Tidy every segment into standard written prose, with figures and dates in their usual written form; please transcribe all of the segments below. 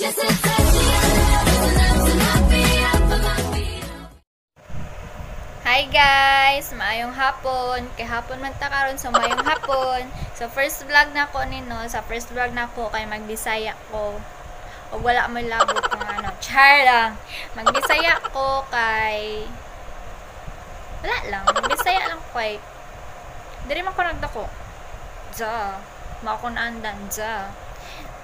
Hi guys! Maayong hapon. Kay hapon man ta karon sa maayong hapon. So first vlog na ko nino, sa first vlog na ko kay magbisaya ko. O wala mo labot kung ano. Char lang. Magbisaya ko kay wala lang. Magbisaya lang ko kay diri man ko nagdako. Ja. Mao ko naandan ja.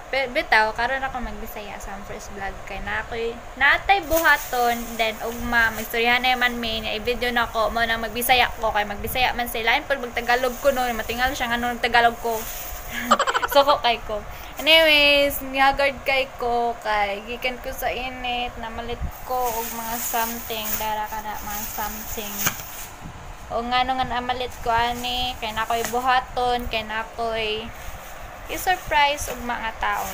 Bitaw, karon ako magbisaya sa first vlog kay na ako'y natay buhaton, then ugma magstoryahan na man may i-video na ako mo nang magbisaya ko kay magbisaya man sila lain pag magtagalog ko no matingal siya ngano tagalog ko. Suko kay ko. Anyways, nihagard kay ko kay gikan ko sa init na malit ko og mga something dara kana mga something. O ngano nga amalit ko ani kay na ako'y buhaton kay na ako'y i-surprise og mga tao.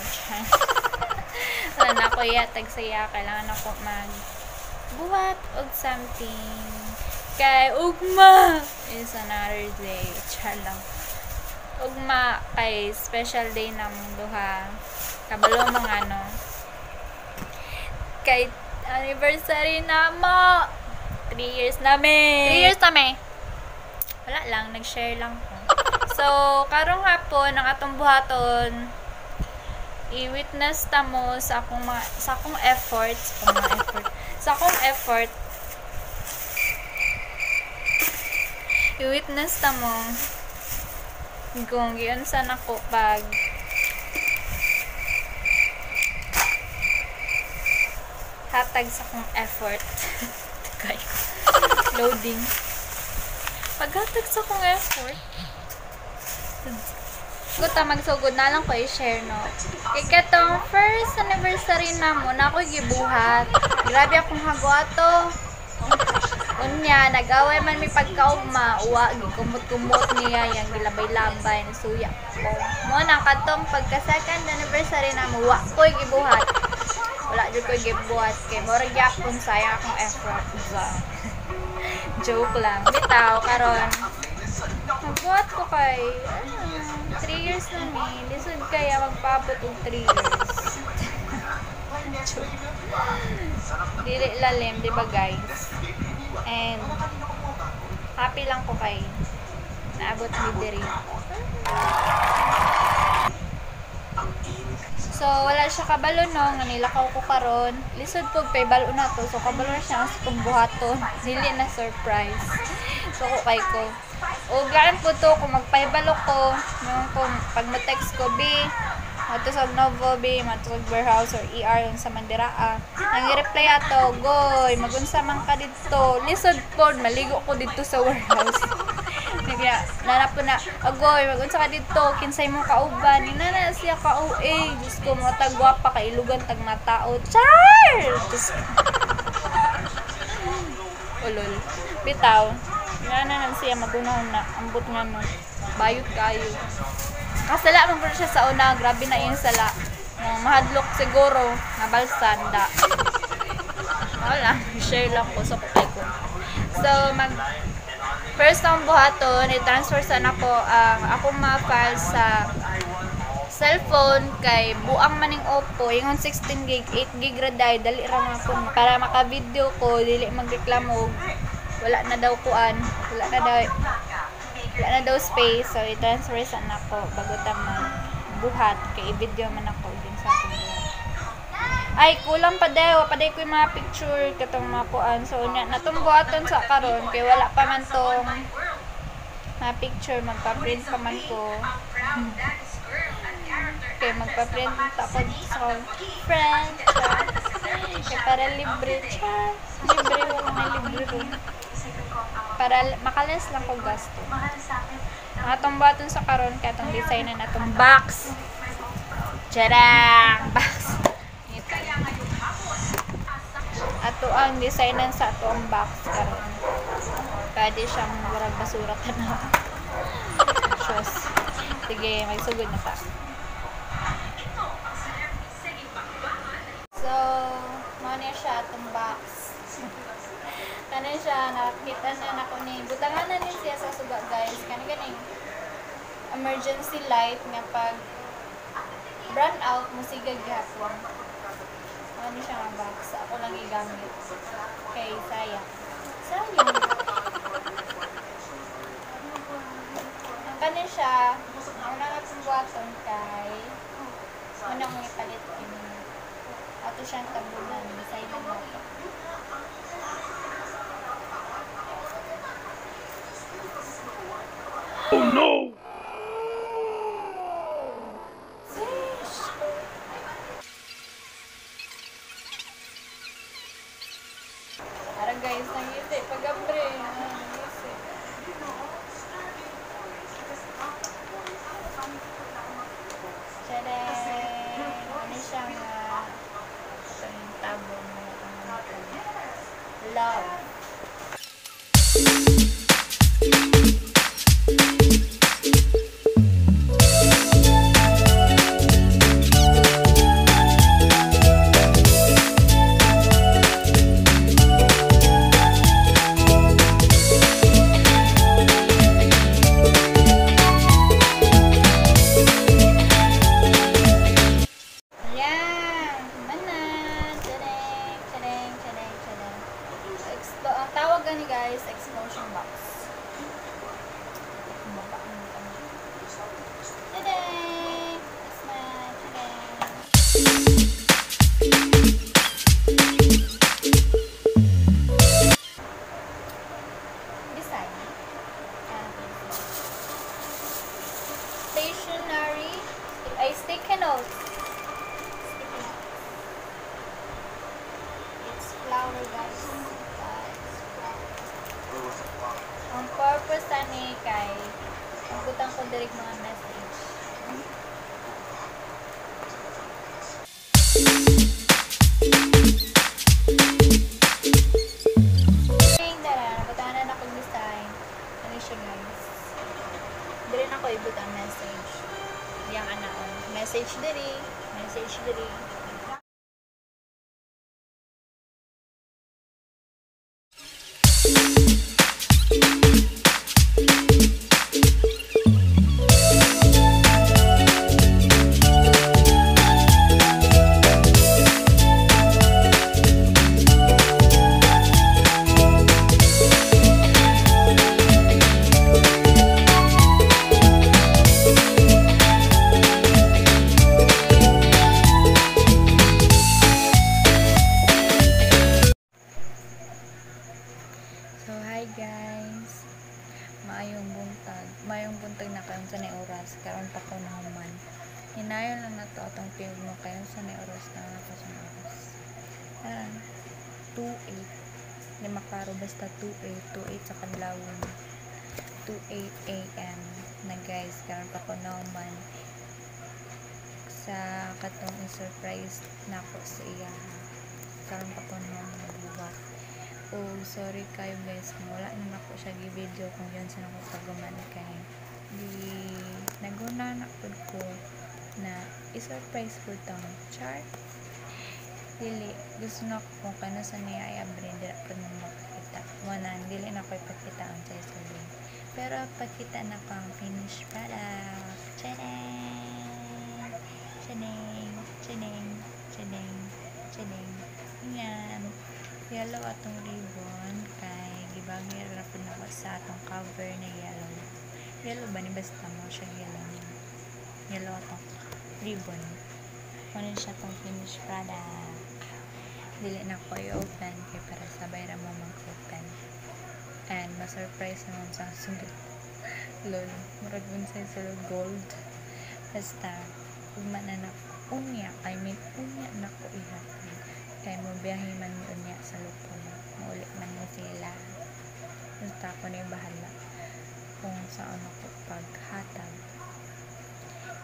Wala na ko yatag saya. Kailangan ako mag-buhat og something. Kay ugma is another day. Char lang. Ugma kay special day ng duha. Kabalo mga ano. Kay anniversary na mo. 3 years namin. 3 years namin. Wala lang. Nag-share lang ko. So, karong hapon ang atong buhaton i-witness ta mo sa akong effort i-witness ta mo kung giunsa nako pag hatag sa akong effort. Okay. Loading. Paghatag sa akong effort guta magsugod na lang ko i-share no. Ikatong first anniversary na mo na ako gibuhat. Grabe akong hagwato. Unya nag-away man mi pagkaugma, uwa gikumot-kumot niya yang gilabay-labay na suya ko. Mo nang katong pagka second anniversary na mo wa koy gibuhat. Wala jud koy gibuhat kay murag gyapon sayang akong effort. Joke lang. Bitaw karon magbuhat ko kay 3 years na ni. Lisod kaya magpaabot og 3 years. Dili lalim, di ba guys? And happy lang ko kay naabot ni diri. So wala siya kabalo no, nga nilakaw ko karon. Lisod pug pay balo na to. So kabalo na siya sa tong buhaton. Dili na surprise. So ko kay ko. O gaan po to kung magpaibalo ko nung kung pag mo-text ko B matusog Novo B matusog warehouse or ER yung sa Mandiraa nang i-reply ato goy magunsa man ka dito lisod po maligo ko dito sa warehouse kaya nanapo na agoy magunsa ka dito kinsay mo kauban inana siya ka-OA Diyos ko mga tagwapa ka ilugan tag matao char ulol bitaw na siya magunaw na ambot nga no bayot kayo kasala man po siya sa una grabe na yung sala mahadlok siguro na balsanda wala share lang ko sa kutay ko so first ang buhaton i-transfer sana ko ang akong mga files sa cellphone kay buang maning Oppo yung 16 gig 8 gig raday dali ra mga ko para maka video ko dili magreklamo wala na daw kuan wala na daw space so i-transfer sana ko bago ta buhat kay i-video man ako din sa akin ay kulang pa daw ko yung mga picture katong mga kuan so natong buhaton sa karon kay wala pa man tong mga picture magpa-print pa man ko kay magpa-print ako sa friend kay para libre wala na libre ron para makalas lang ko gasto. Atong baton sa karon kay atong design na natong box. Charang box. Ato ang designan sa ato ang box karon. Pwede siyang murag basura ka na. Diyos. Sige, magsugod na ta. So, muna siya atong box. Kana siya, nakakita na ako ni butangan na din siya sa suga guys. Kani-ganing emergency light nga pag brand out, musiga gihapon. siya nga box. Ako lang igamit. Kay sayang. Sayang. Ang kanin siya, una nga buwaton kay una kong ipalit ini. Ato siyang tabunan. Bisay lang nato. Oh no! Parang guys, nangisi. Pag-abre. Nangisi. Tadang! Ano siya nga? Ito yung tabon mo. Love. Ayan! Mana! Tadang! Tadang! Tadang! Tadang! Ang tawag gani guys, explosion box. Tadang! It's na! Tadang! Design. Stationery. Ay, sticky notes. Sticky notes. It's flower guys. Ang purpose ani kay ang ko direct mga message. Ting dara, butanan ako design. Ano siya guys? Dire na ko ibutang message. Yang anaon. Message diri, message diri. So, hi guys. Maayong buntag na kayo sa oras. Karon pa ko naman. Hinayon lang na to atong film mo kayo sa oras na ako sa oras. 2:08. Di makaro basta 2:08. 2:08 sa kadlawon. 2:08 AM na guys. Karon pa ko naman sa katong surprise na ako sa iya. Karon pa ko naman nagbuwak. Oh, sorry kayo guys kung wala na ako siya gi-video kung yun sa ako pagguman kay naguna na ko na i-surprise ko tong char dili gusto na ko kung kano sa niya ay abre dira ko nang makita wala dili na ko ipakita ang size din pero pakita na ko ang finished product. Tadang! Tadang! Tadang! Tadang! Tadang! Yan yellow atong ribbon kay gibagay ra pud na sa atong cover na yellow ba ni basta mo siya yellow atong ribbon ano siya atong finished product dili na ko i-open kay para sabay ra mo mag-open and ma-surprise naman sa sunod lol murag unsay sulod gold basta ugma na unya na ko ihatag kay mo biyahe man mi unya sa lupon maulit man mo sila basta ako na bahala kung saan ako paghatag.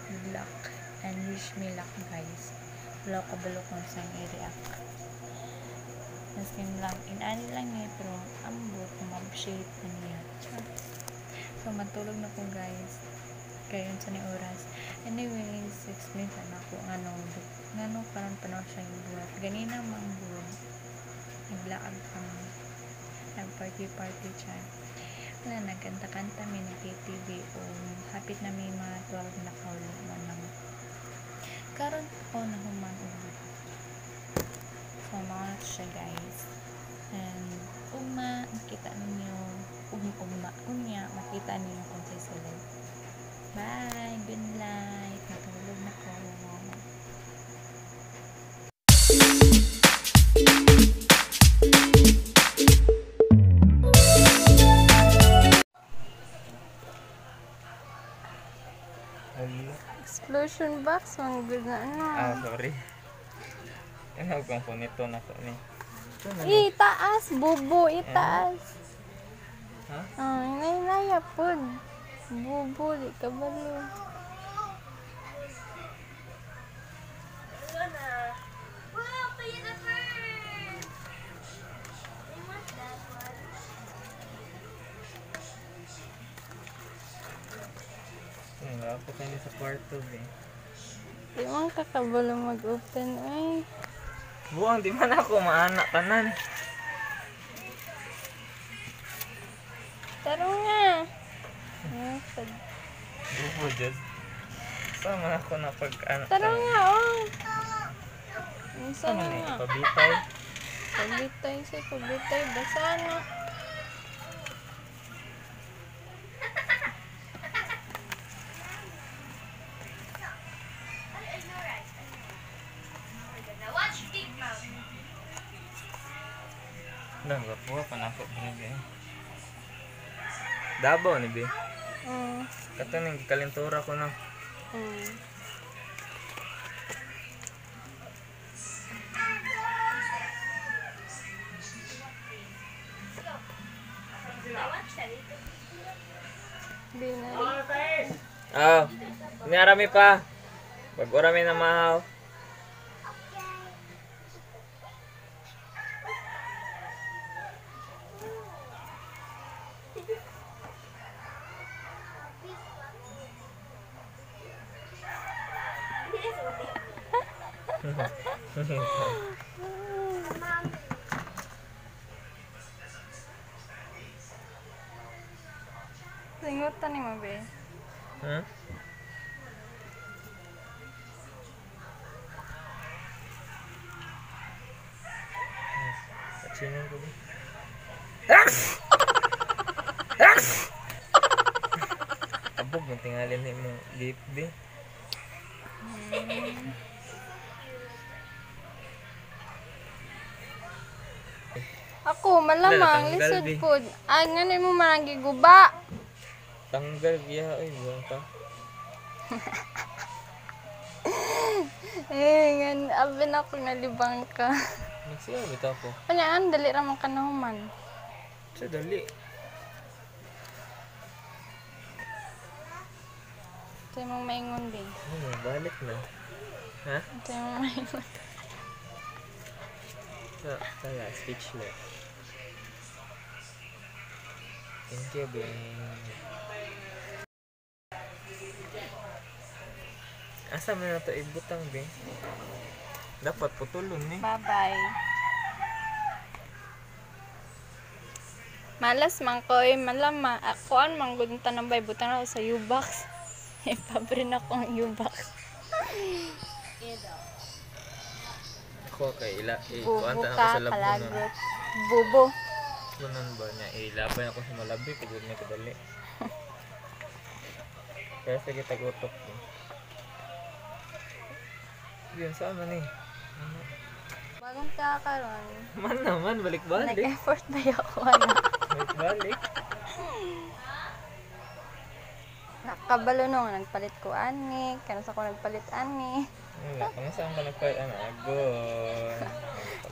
Good luck and wish me luck guys. Wala ko balo kung saan i-react maskin lang inani lang niya pero ambot kumab-shape na niya so matulog na ko guys kayon sa ni oras. Anyways, explain na ako ngano karon pa na siya buhat. Ganina mang buhat. Naglaag kami. Nag-party siya. Wala, nagkanta-kanta mi na KTV o hapit na may mga 12 na kaulit mo nang karon ko na human ulit. So, mga siya guys. And, ugma, makita ninyo, ugma, unya, makita ninyo kung sila. Bye! Good night! Matulog na ko. Explosion box, ang good na ano. Sorry. Ano kung punito na ko ni. Itaas, bubo, itaas. Ha? Inay-inaya po. Bubo, di ka balo. Ako kayo sa kwarto eh. Di man kakabalo mag-open ay. Buang, di man ako maanak tanan. Taro nga. Bubo, just. Sama ako na pag-anak. Taro nga, oh. Sama Sana na nga. ipabitay. Pabitay. Basa na. Lang, gapuha pa na ako binigay. Dabaw ni Bi. Kato ning kalentura ko na. Niarami pa. Pag orami na mahaw. Singutan ni Mabe. Sino ko ba? Abog mo tingalin ni mo lip Bi. Ako, malamang, Tanggal, lisod Bi. po. Ay, nga na mo marang guba. Tanggal biya ay buang ka. Nga, abin ako nalibang ka. Nagsiya bitaw ko. Kanyaan, dali ramang kanahuman. Sa dali. Ito yung maingon din. Balik na. Ha? Ito yung maingon. Kaya, speechless. Thank you, Ben. Asa mo na ito ibutang, Ben? Dapat putulon, eh. Bye-bye. Malas man ko, malama. Ako, man gunta ng bay, butang ako sa U-box. Ipabre na ko ang U-box. Ako kay Bubo kuanta na ako ka, sa labunan. kalagot. Bubo. Labunan ba niya? Ilabay ako sa malabi, pagod na kadali. Kaya sige tagutok ko. Yun, saan man eh? Bagong kakaroon. Man naman, balik-balik. Nag-effort na ako, ano. Balik-balik. Nakabalo nung nagpalit ko ani. Kaya sa ko nagpalit ani. Wala, kung saan ka nagpalit, agon.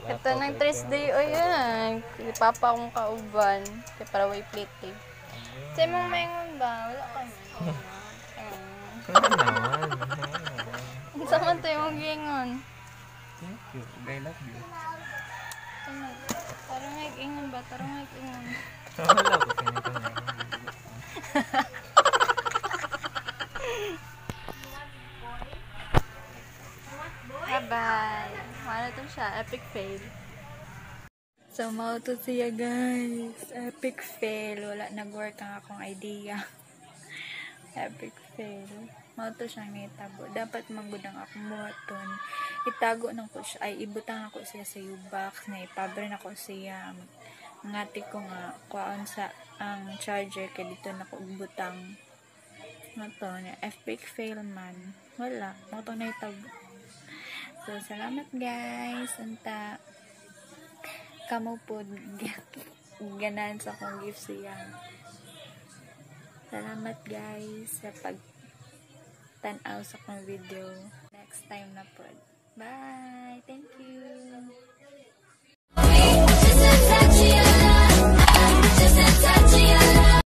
Ito nang Thursday o yan. Papa akong kauban. Kaya para way plate eh. Sa mong maingon ba? Wala ka Naman. Ang saman tayo mong gingon. Thank you. I love you. Tarong nag-ingon ba? Tarong nag-ingon. Wala ko pinagkana. Bye-bye. Ano to siya? Epic fail. So, mao to siya guys. Epic fail. Wala nag-work ang akong idea. Epic fail. Mao to siyang nitabo. Dapat magudang akong buhaton. itago na ko siya, ay ibutang ako siya sa U-box, na ipabre na ko siya. Ngati ko nga, kuhaan sa ang charger, kaya dito na ko ibutang. Ito, epic fail man. Wala, ito na itago. So, salamat guys. Unta, kamo po, ganan sa akong gift siya. Salamat guys sa pag-tanaw sa akong video. Next time na po. Bye! Thank you!